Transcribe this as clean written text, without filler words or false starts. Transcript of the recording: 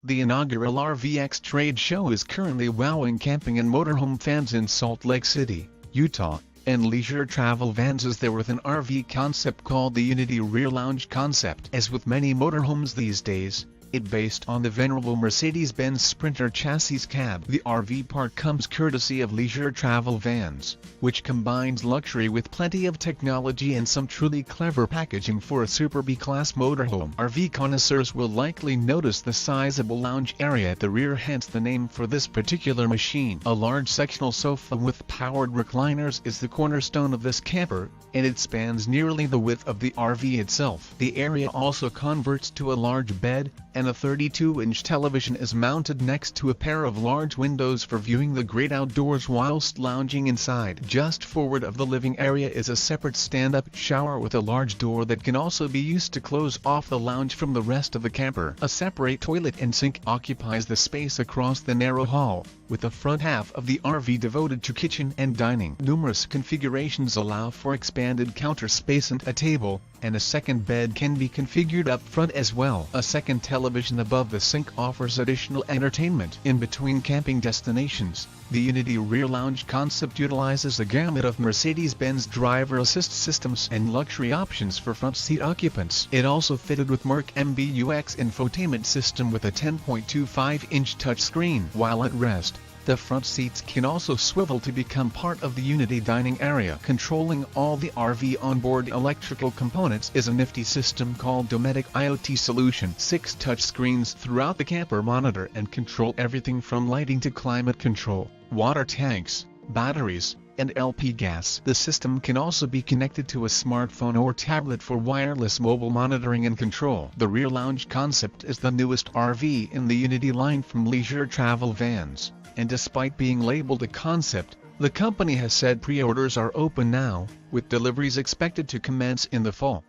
The inaugural RVX trade show is currently wowing camping and motorhome fans in Salt Lake City, Utah, and leisure travel vans is there with an RV concept called the Unity Rear Lounge concept. As with many motorhomes these days, it based on the venerable Mercedes-Benz Sprinter chassis cab. The RV part comes courtesy of leisure travel vans, which combines luxury with plenty of technology and some truly clever packaging for a super B-class motorhome. RV connoisseurs will likely notice the sizable lounge area at the rear, hence the name for this particular machine. A large sectional sofa with powered recliners is the cornerstone of this camper, and it spans nearly the width of the RV itself. The area also converts to a large bed, and a 32-inch television is mounted next to a pair of large windows for viewing the great outdoors whilst lounging inside. Just forward of the living area is a separate stand-up shower with a large door that can also be used to close off the lounge from the rest of the camper. A separate toilet and sink occupies the space across the narrow hall, with the front half of the RV devoted to kitchen and dining. Numerous configurations allow for expanded counter space and a table, and a second bed can be configured up front as well. A second television above the sink offers additional entertainment. In between camping destinations, the Unity Rear Lounge concept utilizes a gamut of Mercedes-Benz driver assist systems and luxury options for front seat occupants. It also fitted with Merc MBUX infotainment system with a 10.25-inch touchscreen. While at rest, the front seats can also swivel to become part of the Unity dining area. Controlling all the RV onboard electrical components is a nifty system called Dometic IoT Solution. 6 touchscreens throughout the camper monitor and control everything from lighting to climate control, water tanks, batteries, and LP gas. The system can also be connected to a smartphone or tablet for wireless mobile monitoring and control. The rear lounge concept is the newest RV in the Unity line from leisure travel vans, and despite being labeled a concept, the company has said pre-orders are open now, with deliveries expected to commence in the fall.